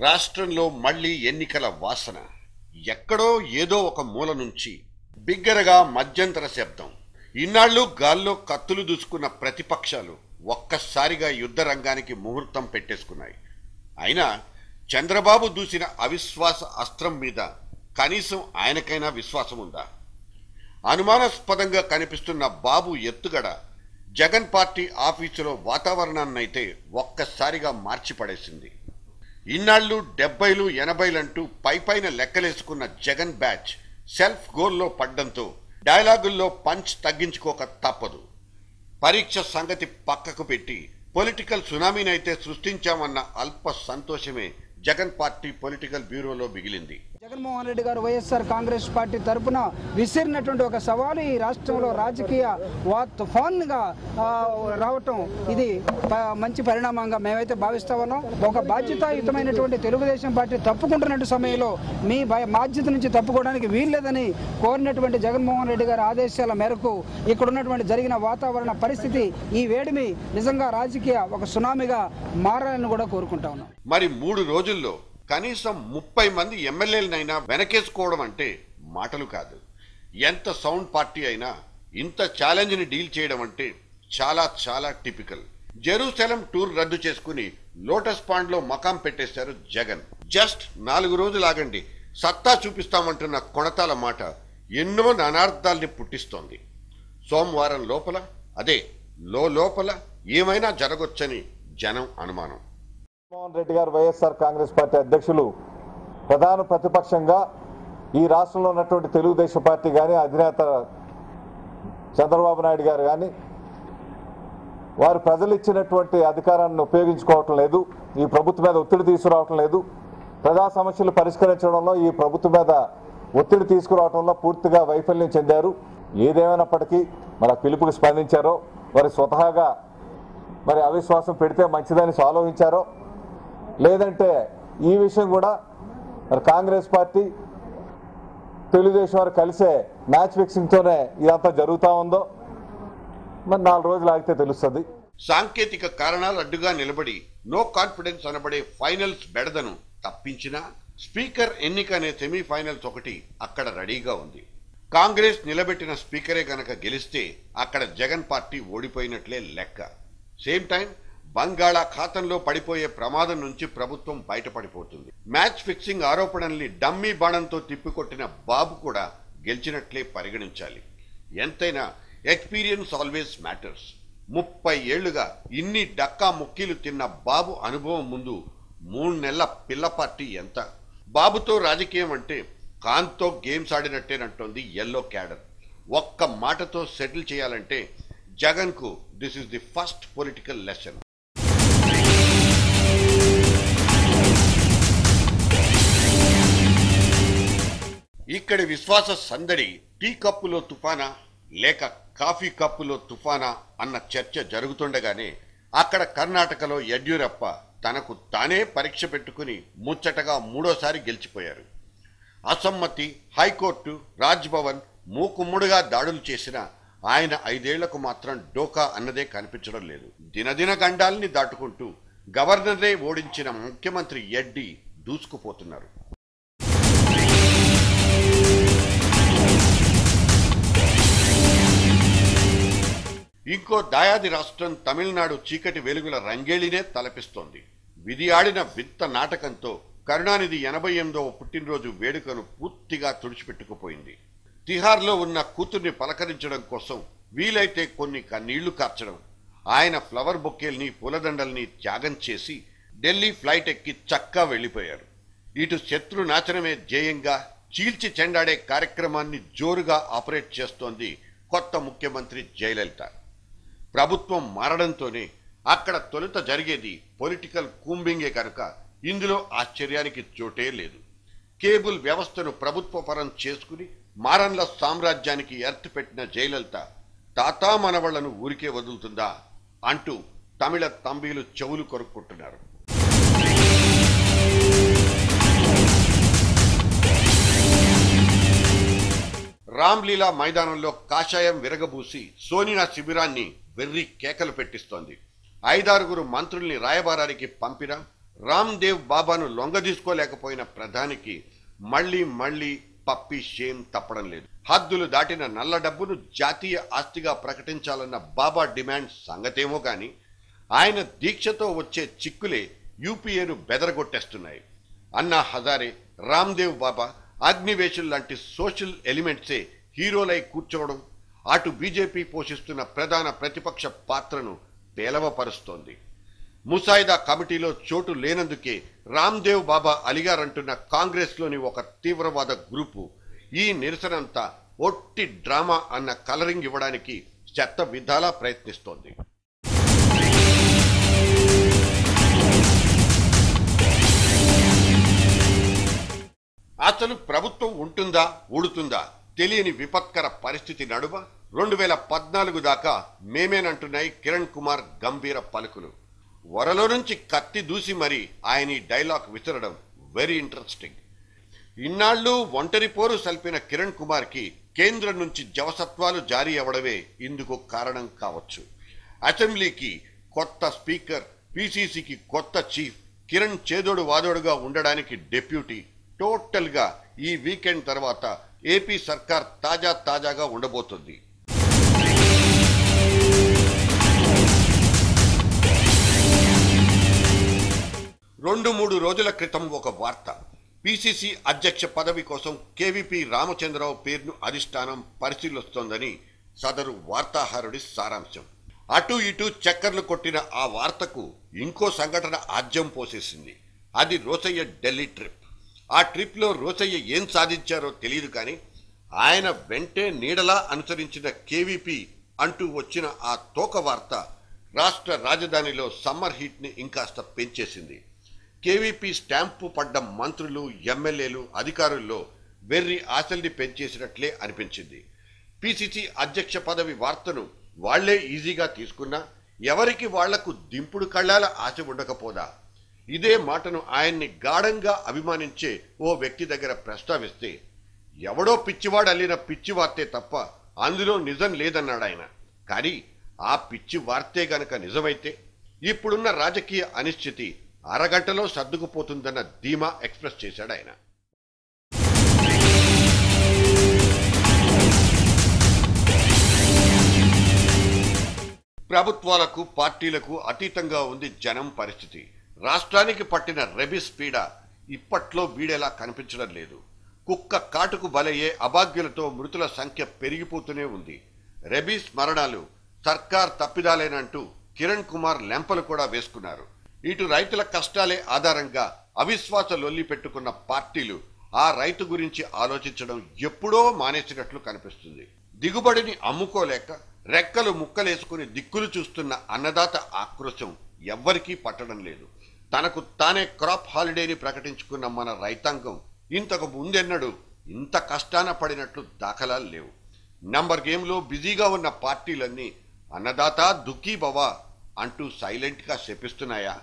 రాష్ట్రంలో మళ్లీ ఎన్నికల వాసన. ఎక్కడో ఏదో ఒక మూల నుంచి బిగ్గరగా మధ్యంతర శబ్దం. ఇన్నాళ్ళు గాల్లో కత్తులు దూసుకున్న ప్రతిపక్షాలు ఒక్కసారిగా యుద్ధ రంగానికి ముహూర్తం పెట్టేసుకున్నాయి. అయినా చంద్రబాబు దూసిన అవిశ్వాస అస్త్రం మీద కనీసం ఆయనకైనా విశ్వాసం ఉందా? అనుమానాస్పదంగా కనిపిస్తున్న బాబు ఎత్తుగడ జగన్ పార్టీ ఆఫీసులో వాతావరణాన్నైతే ఒక్కసారిగా మార్చిపడేసింది. ఇన్నాళ్ళు 70లు 80లంటూ పైపైన లెక్కలేసుకున్న జగన్ బ్యాచ్ సెల్ఫ్ గోల్లో పడ్డంతో డైలాగుల్లో పంచ్ తగ్గించుకోక తప్పదు. పరీక్ష సంగతి పక్కకు పెట్టి పొలిటికల్ సునామీనైతే సృష్టించామన్న అల్ప సంతోషమే జగన్ పార్టీ పొలిటికల్ బ్యూరోలో మిగిలింది. జగన్మోహన్ రెడ్డి గారు వైఎస్ఆర్ కాంగ్రెస్ పార్టీ తరఫున విసిరినటువంటి ఒక సవాలు ఈ రాష్ట్రంలో రాజకీయ తుఫాన్గా రావటం ఇది మంచి పరిణామంగా మేమైతే భావిస్తా ఉన్నాం. ఒక బాధ్యతాయుతమైనటువంటి తెలుగుదేశం పార్టీ తప్పుకుంటున్నట్టు సమయంలో మీ బాధ్యత నుంచి తప్పుకోవడానికి వీల్లేదని కోరినటువంటి జగన్మోహన్ రెడ్డి గారి ఆదేశాల మేరకు ఇక్కడ ఉన్నటువంటి జరిగిన వాతావరణ పరిస్థితి ఈ వేడిమి నిజంగా రాజకీయ ఒక సునామీగా మారాలని కూడా కోరుకుంటా ఉన్నాం. మరి 3 రోజుల్లో కనీసం 30 మంది ఎమ్మెల్యేలనైనా వెనకేసుకోవడం అంటే మాటలు కాదు. ఎంత సౌండ్ పార్టీ అయినా ఇంత ఛాలెంజ్ని డీల్ చేయడం అంటే చాలా చాలా టిపికల్. జెరూసలం టూర్ రద్దు చేసుకుని లోటస్ పాండ్లో మకాం పెట్టేశారు జగన్. జస్ట్ 4 రోజులు ఆగండి, సత్తా చూపిస్తామంటున్న కొణతాల మాట ఎన్నో నానార్థాల్ని పుట్టిస్తోంది. సోమవారం లోపల అదే లోపల ఏమైనా జరగొచ్చని జనం అనుమానం. జగన్మోహన్ రెడ్డి గారు వైఎస్ఆర్ కాంగ్రెస్ పార్టీ అధ్యక్షులు ప్రధాన ప్రతిపక్షంగా ఈ రాష్ట్రంలో ఉన్నటువంటి తెలుగుదేశం పార్టీ కానీ అధినేత చంద్రబాబు నాయుడు గారు కానీ వారు ప్రజలు ఇచ్చినటువంటి అధికారాన్ని ఉపయోగించుకోవటం లేదు. ఈ ప్రభుత్వం మీద ఒత్తిడి తీసుకురావటం లేదు. ప్రజా సమస్యలు పరిష్కరించడంలో ఈ ప్రభుత్వం మీద ఒత్తిడి తీసుకురావడంలో పూర్తిగా వైఫల్యం చెందారు. ఏదేమైనప్పటికీ మరి పిలుపుకి స్పందించారో వారి స్వతహాగా మరి అవిశ్వాసం పెడితే మంచిదని ఆలోచించారో లేదంటే ఈ విషయం కూడా మరి కాంగ్రెస్ పార్టీ తెలుగుదేశం వారు కలిసే మ్యాచ్ ఫిక్సింగ్తోనే ఇదంతా జరుగుతూ ఉందో మరి 4 రోజులు ఆగితే తెలుస్తుంది. సాంకేతిక కారణాలు అడ్డుగా నిలబడి నో కాన్ఫిడెన్స్ అనబడే ఫైనల్స్ బెడదను తప్పించినా స్పీకర్ ఎన్నిక అనే సెమీఫైనల్స్ ఒకటి అక్కడ రెడీగా ఉంది. కాంగ్రెస్ నిలబెట్టిన స్పీకరే గనక గెలిస్తే అక్కడ జగన్ పార్టీ ఓడిపోయినట్లే లెక్క. సేమ్ టైం బంగాళాఖాతంలో పడిపోయే ప్రమాదం నుంచి ప్రభుత్వం బయటపడిపోతుంది. మ్యాచ్ ఫిక్సింగ్ ఆరోపణల్ని డమ్మీ బాణంతో తిప్పికొట్టిన బాబు కూడా గెలిచినట్లే పరిగణించాలి. ఎంతైనా ఎక్స్పీరియన్స్ ఆల్వేస్ మ్యాటర్స్. 30 ఏళ్లుగా ఇన్ని డక్కా ముక్కీలు తిన్న బాబు అనుభవం ముందు 3 నెలల పిల్ల పార్టీ ఎంత? బాబుతో రాజకీయం అంటే కాన్తో గేమ్స్ ఆడినట్టేనంటోంది ఎల్లో క్యాడర్. ఒక్క మాటతో సెటిల్ చేయాలంటే జగన్కు this is the first political lesson. ఇక్కడి విశ్వాస సందడి టీ కప్పులో తుఫానా లేక కాఫీ కప్పులో తుఫానా అన్న చర్చ జరుగుతుండగానే అక్కడ కర్ణాటకలో యడ్యూరప్ప తనకు తానే పరీక్ష పెట్టుకుని ముచ్చటగా 3వ సారి గెలిచిపోయారు. అసమ్మతి, హైకోర్టు, రాజ్భవన్ మూకుమ్ముడుగా దాడులు చేసిన ఆయన 5 ఏళ్లకు మాత్రం డోకా అన్నదే కనిపించడం లేదు. దినదిన గండాల్ని దాటుకుంటూ గవర్నరే ఓడించిన ముఖ్యమంత్రి ఎడ్డి దూసుకుపోతున్నారు. ఇంకో దాయాది రాష్ట్రం తమిళనాడు చీకటి వెలుగుల రంగేళినే తలపిస్తోంది. విధి ఆడిన వింత నాటకంతో కరుణానిధి 88వ పుట్టినరోజు వేడుకను పూర్తిగా తుడిచిపెట్టుకుపోయింది. తిహార్లో ఉన్న కూతుర్ని పలకరించడం కోసం వీలైతే కొన్ని కన్నీళ్లు కార్చడం, ఆయన ఫ్లవర్ బొకేల్ని పూలదండల్ని త్యాగం చేసి ఢిల్లీ ఫ్లైట్ ఎక్కి చక్కా వెళ్లిపోయారు. ఇటు శత్రు నాశనమే ధ్యేయంగా చీల్చి చెండాడే కార్యక్రమాన్ని జోరుగా ఆపరేట్ చేస్తోంది కొత్త ముఖ్యమంత్రి జయలలిత. ప్రభుత్వం మారడంతోనే అక్కడ తొలుత జరిగేది పొలిటికల్ కూంబింగే కనుక ఇందులో ఆశ్చర్యానికి చోటే లేదు. కేబుల్ వ్యవస్థను ప్రభుత్వ పరం చేసుకుని మారన్ల సామ్రాజ్యానికి ఎర్త్ పెట్టిన జయలలిత తాతా మనవళ్లను ఊరికే వదులుతుందా అంటూ తమిళ తంబీలు చెవులు కొరుక్కుంటున్నారు. రామ్లీలా మైదానంలో కాషాయం విరగబూసి సోనియా శిబిరాన్ని వెర్రి కేకలు పెట్టిస్తోంది. 5-6 మంత్రుల్ని రాయబారానికి పంపినా రామ్దేవ్ బాబాను లొంగదీసుకోలేకపోయిన ప్రధానికి మళ్లీ పప్పి షేమ్ తప్పడం లేదు. హద్దులు దాటిన నల్ల డబ్బును జాతీయ ఆస్తిగా ప్రకటించాలన్న బాబా డిమాండ్ సంగతేమో గాని ఆయన దీక్షతో వచ్చే చిక్కులే యూపీఏను బెదరగొట్టేస్తున్నాయి. అన్నా హజారే, రామ్దేవ్ బాబా, అగ్నివేశుల్ లాంటి సోషల్ ఎలిమెంట్సే హీరోలై కూర్చోవడం అటు బీజేపీ పోషిస్తున్న ప్రధాన ప్రతిపక్ష పాత్రను పేలవపరుస్తోంది. ముసాయిదా కమిటీలో చోటు లేనందుకే రామ్దేవ్ బాబా అలిగారంటున్న కాంగ్రెస్లోని ఒక తీవ్రవాద గ్రూపు ఈ నిరసనంతా ఒట్టి డ్రామా అన్న కలరింగ్ ఇవ్వడానికి శత విధాలా ప్రయత్నిస్తోంది. అసలు ప్రభుత్వం ఉంటుందా ఊడుతుందా తెలియని విపత్కర పరిస్థితి నడుమ 2014 దాకా మేమేనంటున్నాయి కిరణ్ కుమార్ గంభీర పలుకులు. వరలో నుంచి కత్తి దూసి మరి ఆయన ఈ డైలాగ్ విసరడం వెరీ ఇంట్రెస్టింగ్. ఇన్నాళ్ళు ఒంటరి పోరు సల్పిన కిరణ్ కుమార్ కి కేంద్రం నుంచి జవసత్వాలు జారీ అవ్వడమే ఇందుకు కారణం కావచ్చు. అసెంబ్లీకి కొత్త స్పీకర్, పిసిసికి కొత్త చీఫ్, కిరణ్ చేదోడు వాదోడుగా ఉండడానికి డెప్యూటీ, టోటల్ గా ఈ వీకెండ్ తర్వాత ఏపీ సర్కార్ తాజాగా ఉండబోతుంది. రెండు మూడు రోజుల క్రితం ఒక వార్త. పిసిసి అధ్యక్ష పదవి కోసం కేవీపీ రామచంద్రరావు పేరును అధిష్టానం పరిశీలిస్తోందని సదరు వార్తాహరుడి సారాంశం. అటు ఇటు చక్కర్లు కొట్టిన ఆ వార్తకు ఇంకో సంఘటన ఆజ్యం పోసేసింది. అది రోసయ్య ఢిల్లీ ట్రిప్. ఆ ట్రిప్ లో రోసయ్య ఏం సాధించారో తెలియదు కానీ ఆయన వెంటే నీడలా అనుసరించిన కేవీపీ అంటూ వచ్చిన ఆ తోక వార్త రాష్ట్ర రాజధానిలో సమ్మర్ హీట్ ని ఇంకాస్త పెంచేసింది. కేవీపీ స్టాంపు పడ్డ మంత్రులు, ఎమ్మెల్యేలు, అధికారుల్లో వెర్రి ఆశల్ని పెంచేసినట్లే అనిపించింది. పిసిసి అధ్యక్ష పదవి వార్తను వాళ్లే ఈజీగా తీసుకున్నా ఎవరికి వాళ్లకు దింపుడు కళ్ళాల ఆశ ఉండకపోదా? ఇదే మాటను ఆయన్ని గాఢంగా అభిమానించే ఓ వ్యక్తి దగ్గర ప్రస్తావిస్తే ఎవడో పిచ్చివాడు అల్లిన పిచ్చి వార్తే తప్ప అందులో నిజం లేదన్నాడాయన. కానీ ఆ పిచ్చి వార్తే గనక నిజమైతే ఇప్పుడున్న రాజకీయ అనిశ్చితి అరగంటలో సర్దుకుపోతుందన్న ధీమా ఎక్స్ప్రెస్ చేశాడు ఆయన. ప్రభుత్వాలకు, పార్టీలకు అతీతంగా ఉంది జనం పరిస్థితి. రాష్ట్రానికి పట్టిన రెబిస్ పీడ ఇప్పట్లో వీడేలా కనిపించడం లేదు. కుక్క కాటుకు బలయ్యే అభాగ్యులతో మృతుల సంఖ్య పెరిగిపోతూనే ఉంది. రెబీస్ మరణాలు సర్కార్ తప్పిదాలేనంటూ కిరణ్ కుమార్ లెంపలు కూడా వేసుకున్నారు. ఇటు రైతుల కష్టాలే ఆధారంగా అవిశ్వాస లొల్లి పెట్టుకున్న పార్టీలు ఆ రైతు గురించి ఆలోచించడం ఎప్పుడో మానేసినట్లు కనిపిస్తుంది. దిగుబడిని అమ్ముకోలేక రెక్కలు ముక్కలేసుకుని దిక్కులు చూస్తున్న అన్నదాత ఆక్రోశం ఎవ్వరికీ పట్టడం లేదు. తనకు తానే క్రాప్ హాలిడేని ప్రకటించుకున్న మన రైతాంగం ఇంతకు ముందెన్నడూ ఇంత కష్టాన పడినట్లు దాఖలాలు లేవు. నంబర్ గేమ్లో బిజీగా ఉన్న పార్టీలన్నీ అన్నదాత దుఃఖీ భవ అంటూ సైలెంట్గా శపిస్తున్నాయా?